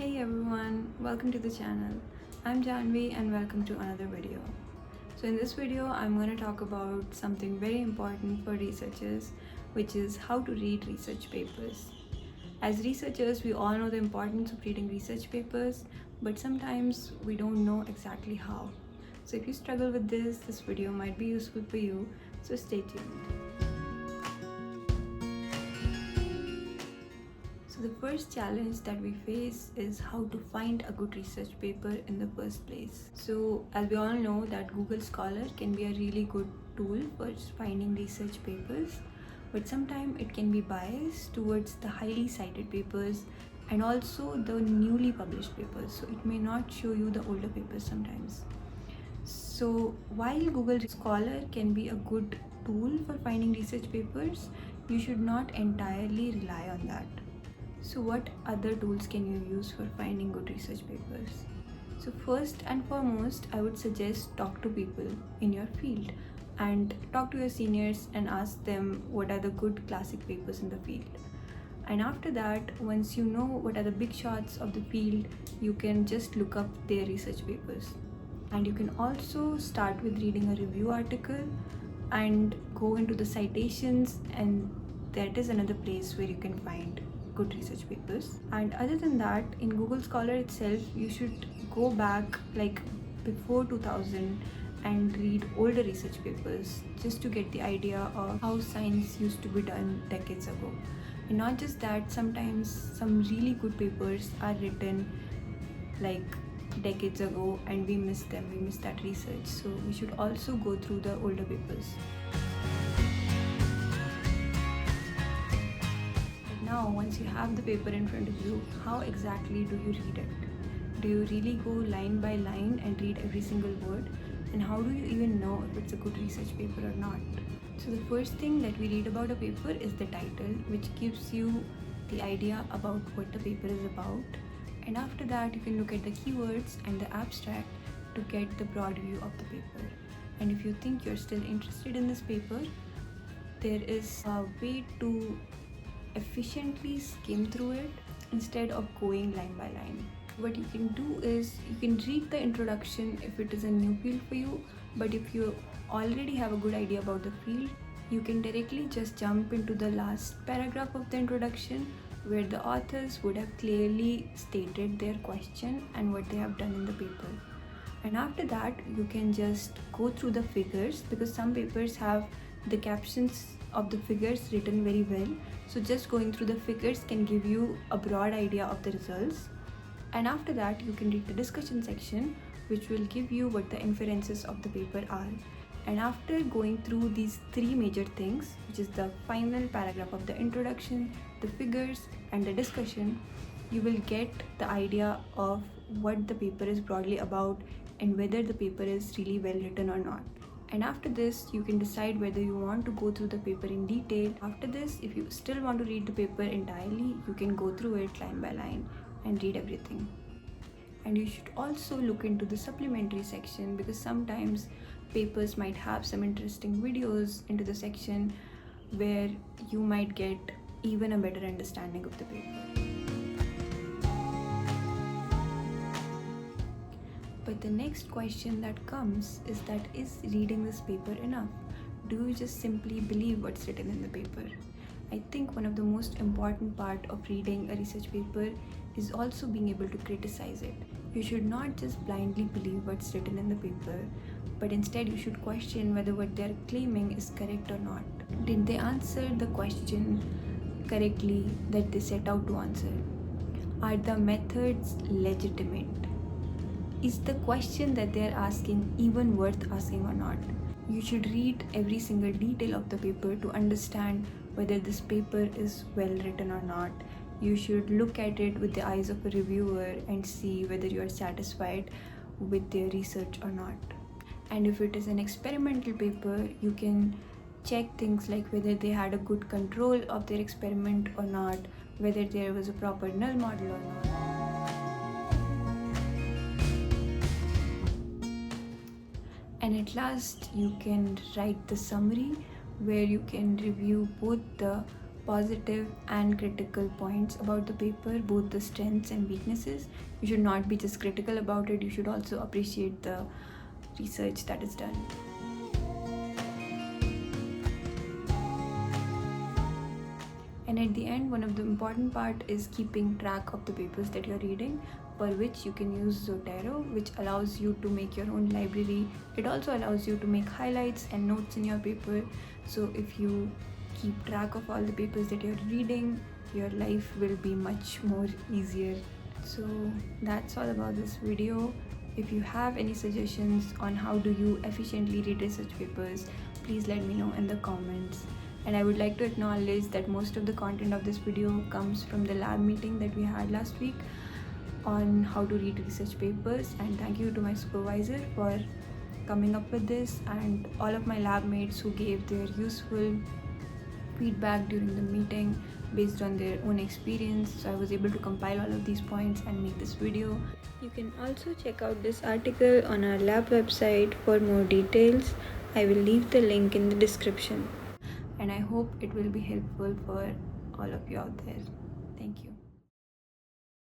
Hey everyone, welcome to the channel. I'm Janvi and welcome to another video. So in this video, I'm going to talk about something very important for researchers, which is how to read research papers. As researchers, we all know the importance of reading research papers, but sometimes we don't know exactly how. So if you struggle with this video might be useful for you, so stay tuned. So the first challenge that we face is how to find a good research paper in the first place. So as we all know that Google Scholar can be a really good tool for finding research papers, but sometimes it can be biased towards the highly cited papers and also the newly published papers. So it may not show you the older papers sometimes. So while Google Scholar can be a good tool for finding research papers, you should not entirely rely on that. So what other tools can you use for finding good research papers? So first and foremost, I would suggest talk to people in your field and talk to your seniors and ask them what are the good classic papers in the field. And after that, once you know what are the big shots of the field, you can just look up their research papers. And you can also start with reading a review article and go into the citations, and that is another place where you can find good research papers. And other than that, in Google Scholar itself, you should go back like before 2000 and read older research papers just to get the idea of how science used to be done decades ago. And not just that, sometimes some really good papers are written like decades ago and we miss them, we miss that research. So we should also go through the older papers. Now, once you have the paper in front of you, how exactly do you read it? Do you really go line by line and read every single word? And how do you even know if it's a good research paper or not? So the first thing that we read about a paper is the title, which gives you the idea about what the paper is about. And after that, you can look at the keywords and the abstract to get the broad view of the paper. And if you think you're still interested in this paper, there is a way to efficiently skim through it instead of going line by line. What you can do is you can read the introduction if it is a new field for you, but if you already have a good idea about the field, you can directly just jump into the last paragraph of the introduction where the authors would have clearly stated their question and what they have done in the paper. And after that, you can just go through the figures, because some papers have the captions of the figures written very well. So just going through the figures can give you a broad idea of the results. And after that, you can read the discussion section, which will give you what the inferences of the paper are. And after going through these three major things, which is the final paragraph of the introduction, the figures, and the discussion, you will get the idea of what the paper is broadly about and whether the paper is really well written or not. And after this, you can decide whether you want to go through the paper in detail. After this, if you still want to read the paper entirely, you can go through it line by line and read everything. And you should also look into the supplementary section, because sometimes papers might have some interesting videos into the section where you might get even a better understanding of the paper. But the next question that comes is that, is reading this paper enough? Do you just simply believe what's written in the paper? I think one of the most important part of reading a research paper is also being able to criticize it. You should not just blindly believe what's written in the paper, but instead you should question whether what they're claiming is correct or not. Did they answer the question correctly that they set out to answer? Are the methods legitimate? Is the question that they're asking even worth asking or not? You should read every single detail of the paper to understand whether this paper is well written or not. You should look at it with the eyes of a reviewer and see whether you are satisfied with their research or not. And if it is an experimental paper, you can check things like whether they had a good control of their experiment or not, whether there was a proper null model or not. And at last, you can write the summary, where you can review both the positive and critical points about the paper, both the strengths and weaknesses. You should not be just critical about it, you should also appreciate the research that is done. And at the end, one of the important part is keeping track of the papers that you're reading, for which you can use Zotero, which allows you to make your own library. It also allows you to make highlights and notes in your paper. So if you keep track of all the papers that you're reading, your life will be much more easier. So that's all about this video. If you have any suggestions on how do you efficiently read research papers, please let me know in the comments. And I would like to acknowledge that most of the content of this video comes from the lab meeting that we had last week on how to read research papers. And thank you to my supervisor for coming up with this, and all of my lab mates who gave their useful feedback during the meeting based on their own experience. So I was able to compile all of these points and make this video. You can also check out this article on our lab website for more details. I will leave the link in the description. And I hope it will be helpful for all of you out there. Thank you.